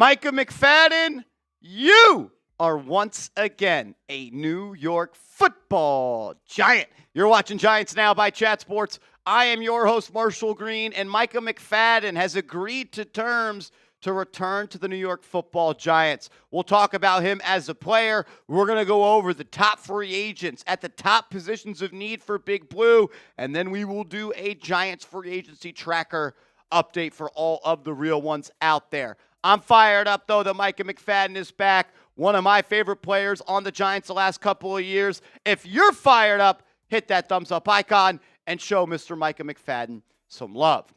Micah McFadden, you are once again a New York football giant. You're watching Giants Now by Chat Sports. I am your host, Marshall Green, and Micah McFadden has agreed to terms to return to the New York football Giants. We'll talk about him as a player. We're going to go over the top free agents at the top positions of need for Big Blue, and then we will do a Giants free agency tracker update for all of the real ones out there. I'm fired up, though, that Micah McFadden is back. One of my favorite players on the Giants the last couple of years. If you're fired up, hit that thumbs up icon and show Mr. Micah McFadden some love.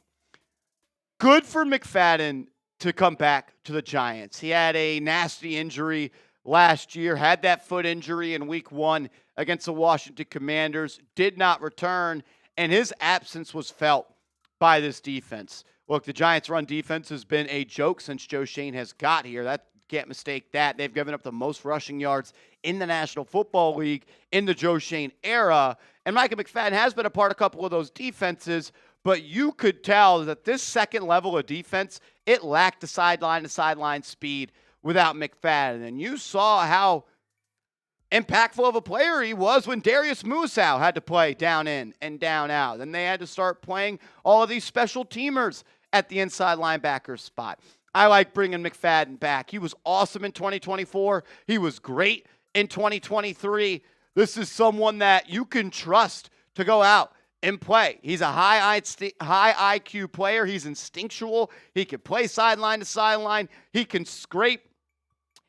Good for McFadden to come back to the Giants. He had a nasty injury last year, had that foot injury in week 1 against the Washington Commanders, did not return, and his absence was felt by this defense. Look, the Giants' run defense has been a joke since Joe Schoen has got here. That can't mistake that. They've given up the most rushing yards in the National Football League in the Joe Schoen era. And Micah McFadden has been a part of a couple of those defenses, but you could tell that this second level of defense, it lacked the sideline-to-sideline speed without McFadden. And you saw how impactful of a player he was when Darius Musow had to play down in and down out. Then they had to start playing all of these special teamers at the inside linebacker spot. I like bringing McFadden back. He was awesome in 2024. He was great in 2023. This is someone that you can trust to go out and play. He's a high IQ player. He's instinctual. He can play sideline to sideline. He can scrape.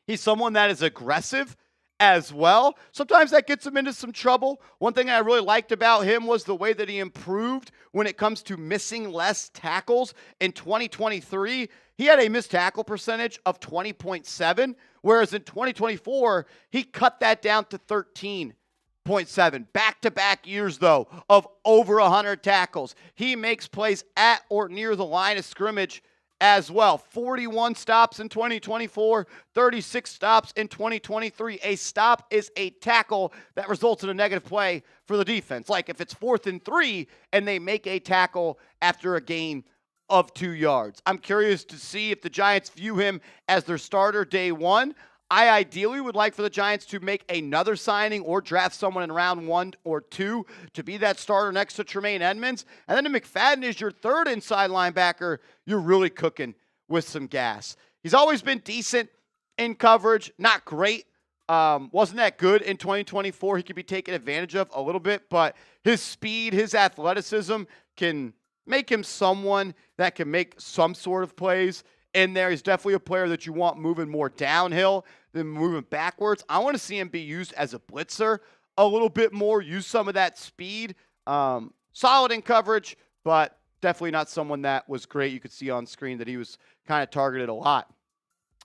He's someone that is aggressive as well. Sometimes that gets him into some trouble. One thing I really liked about him was the way that he improved when it comes to missing less tackles. In 2023, he had a missed tackle percentage of 20.7, whereas in 2024, he cut that down to 13.7. Back-to-back years, though, of over 100 tackles. He makes plays at or near the line of scrimmage as well. 41 stops in 2024, 36 stops in 2023. A stop is a tackle that results in a negative play for the defense. Like if it's 4th and 3 and they make a tackle after a gain of 2 yards. I'm curious to see if the Giants view him as their starter day 1. I ideally would like for the Giants to make another signing or draft someone in round 1 or 2 to be that starter next to Tremaine Edmonds. And then if McFadden is your third inside linebacker, you're really cooking with some gas. He's always been decent in coverage, not great. Wasn't that good in 2024. He could be taken advantage of a little bit, but his speed, his athleticism can make him someone that can make some sort of plays in there. He's definitely a player that you want moving more downhill than moving backwards. I want to see him be used as a blitzer a little bit more, use some of that speed. Solid in coverage, but definitely not someone that was great. You could see on screen that he was kind of targeted a lot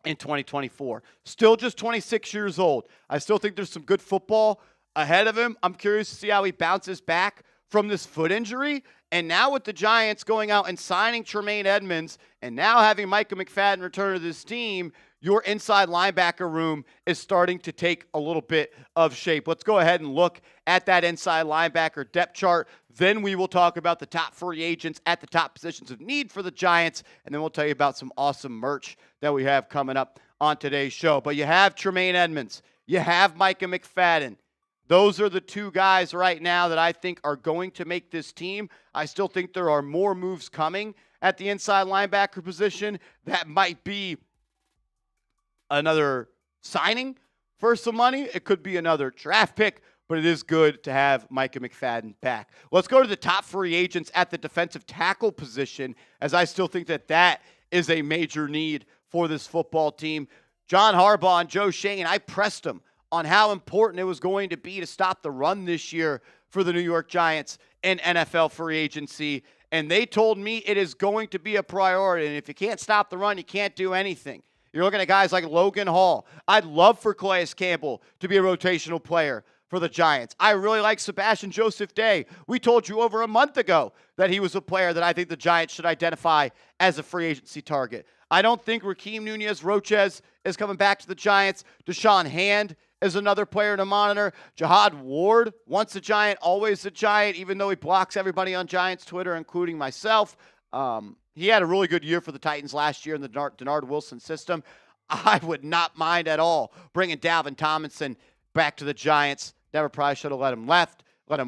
in 2024. Still just 26 years old. I still think there's some good football ahead of him. I'm curious to see how he bounces back from this foot injury. And now with the Giants going out and signing Tremaine Edmonds and now having Micah McFadden return to this team, your inside linebacker room is starting to take a little bit of shape. Let's go ahead and look at that inside linebacker depth chart. Then we will talk about the top free agents at the top positions of need for the Giants. And then we'll tell you about some awesome merch that we have coming up on today's show. But you have Tremaine Edmonds. You have Micah McFadden. Those are the two guys right now that I think are going to make this team. I still think there are more moves coming at the inside linebacker position. That might be another signing for some money. It could be another draft pick, but it is good to have Micah McFadden back. Let's go to the top free agents at the defensive tackle position, as I still think that that is a major need for this football team. John Harbaugh and Joe Schoen, I pressed them on how important it was going to be to stop the run this year for the New York Giants in NFL free agency. And they told me it is going to be a priority. And if you can't stop the run, you can't do anything. You're looking at guys like Logan Hall. I'd love for Calais Campbell to be a rotational player for the Giants. I really like Sebastian Joseph Day. We told you over a month ago that he was a player that I think the Giants should identify as a free agency target. I don't think Raheem Nunez-Roches is coming back to the Giants. Deshaun Hand is another player to monitor. Jihad Ward, once a Giant, always a Giant, even though he blocks everybody on Giants Twitter, including myself. he had a really good year for the Titans last year in the Denard Wilson system. I would not mind at all bringing Dalvin Tomlinson back to the Giants. Never probably should have let him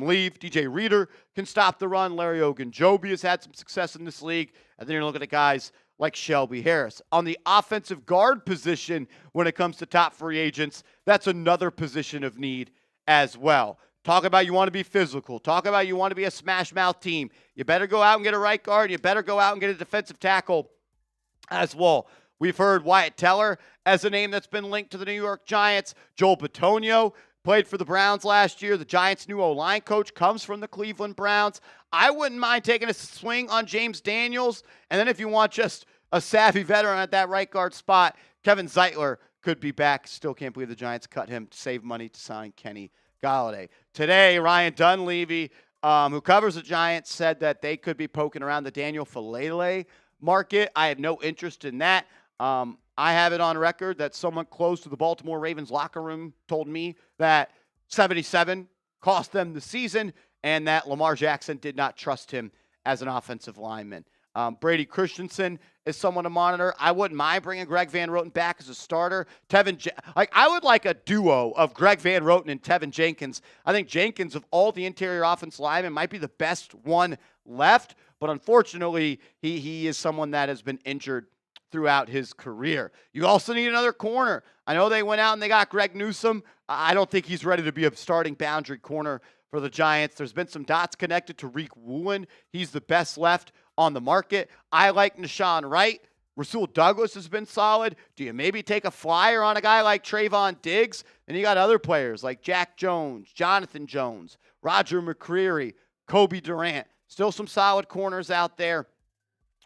leave. DJ Reader can stop the run. Larry Ogunjobi has had some success in this league. And then you're looking at guys like Shelby Harris. On the offensive guard position, when it comes to top free agents, that's another position of need as well. Talk about you want to be physical. Talk about you want to be a smash mouth team. You better go out and get a right guard. You better go out and get a defensive tackle as well. We've heard Wyatt Teller as a name that's been linked to the New York Giants. Joel Bitonio played for the Browns last year. The Giants' new O-line coach comes from the Cleveland Browns. I wouldn't mind taking a swing on James Daniels. And then if you want just a savvy veteran at that right guard spot, Kevin Zeitler could be back. Still can't believe the Giants cut him to save money to sign Kenny Golladay. Today, Ryan Dunleavy, who covers the Giants, said that they could be poking around the Daniel Falele market. I have no interest in that. I have it on record that someone close to the Baltimore Ravens locker room told me that 77 cost them the season and that Lamar Jackson did not trust him as an offensive lineman. Brady Christensen is someone to monitor. I wouldn't mind bringing Greg Van Roten back as a starter. I would like a duo of Greg Van Roten and Tevin Jenkins. I think Jenkins, of all the interior offensive linemen, might be the best one left. But unfortunately, he is someone that has been injured throughout his career. You also need another corner. I know they went out and they got Greg Newsome. I don't think he's ready to be a starting boundary corner for the Giants. There's been some dots connected to Reek Woolen. He's the best left on the market. I like Nashawn Wright. Rasul Douglas has been solid. Do you maybe take a flyer on a guy like Trayvon Diggs? And you got other players like Jack Jones, Jonathan Jones, Roger McCreary, Kobe Durant. Still some solid corners out there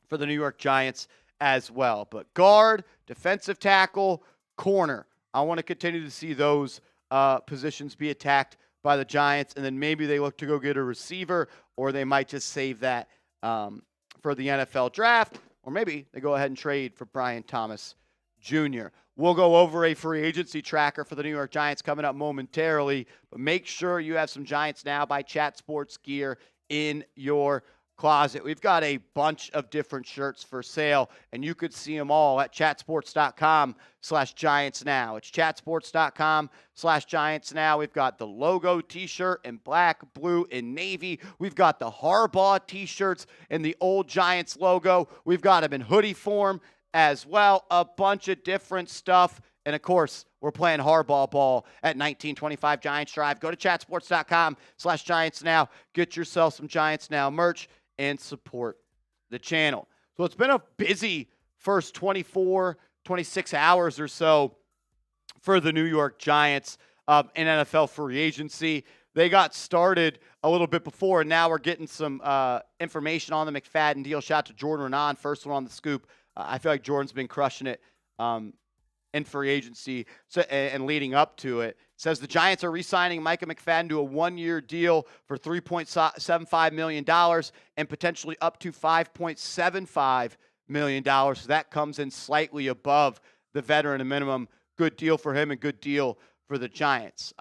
for the New York Giants as well. But guard, defensive tackle, corner. I want to continue to see those positions be attacked by the Giants, and then maybe they look to go get a receiver, or they might just save that for the NFL draft, or maybe they go ahead and trade for Brian Thomas Jr. We'll go over a free agency tracker for the New York Giants coming up momentarily, but make sure you have some Giants Now by Chat Sports gear in your closet. We've got a bunch of different shirts for sale, and you could see them all at chatsports.com/GiantsNow. It's chatsports.com/GiantsNow. We've got the logo t-shirt in black, blue, and navy. We've got the Harbaugh t-shirts in the old Giants logo. We've got them in hoodie form as well. A bunch of different stuff. And, of course, we're playing hardball ball at 1925 Giants Drive. Go to chatsports.com/GiantsNow. Get yourself some Giants Now merch and support the channel. So it's been a busy first 24, 26 hours or so for the New York Giants in NFL free agency. They got started a little bit before, and now we're getting some information on the McFadden deal. Shout out to Jordan Renan, first one on the scoop. I feel like Jordan's been crushing it in free agency and leading up to it. Says the Giants are re-signing Micah McFadden to a one-year deal for $3.75 million and potentially up to $5.75 million. So that comes in slightly above the veteran minimum. Good deal for him and good deal for the Giants.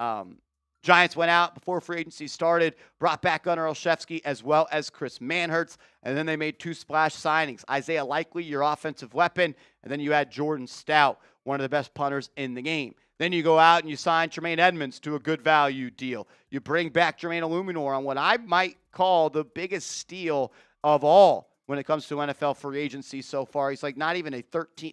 Giants went out before free agency started, brought back Gunnar Olszewski as well as Chris Manhertz, and then they made two splash signings. Isaiah Likely, your offensive weapon, and then you had Jordan Stout, one of the best punters in the game. Then you go out and you sign Tremaine Edmonds to a good value deal. You bring back Jermaine Illuminor on what I might call the biggest steal of all when it comes to NFL free agency so far. He's like not even a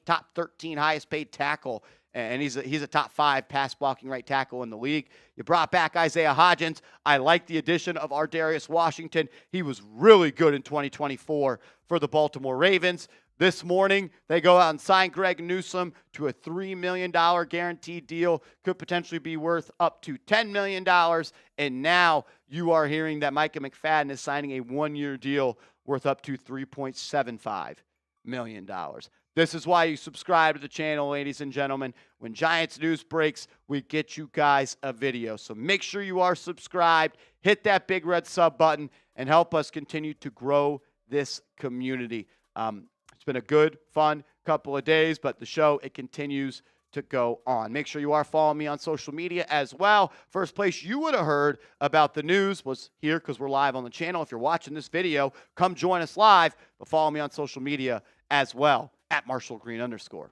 top 13 highest paid tackle, and he's a top 5 pass blocking right tackle in the league. You brought back Isaiah Hodgins. I like the addition of Ardarius Washington. He was really good in 2024 for the Baltimore Ravens. This morning, they go out and sign Greg Newsome to a $3 million guaranteed deal. Could potentially be worth up to $10 million. And now you are hearing that Micah McFadden is signing a one-year deal worth up to $3.75 million. This is why you subscribe to the channel, ladies and gentlemen. When Giants news breaks, we get you guys a video. So make sure you are subscribed, hit that big red sub button, and help us continue to grow this community. It's been a good, fun couple of days, but the show, it continues to go on. Make sure you are following me on social media as well. First place you would have heard about the news was here because we're live on the channel. If you're watching this video, come join us live, but follow me on social media as well, @MarshallGreen_.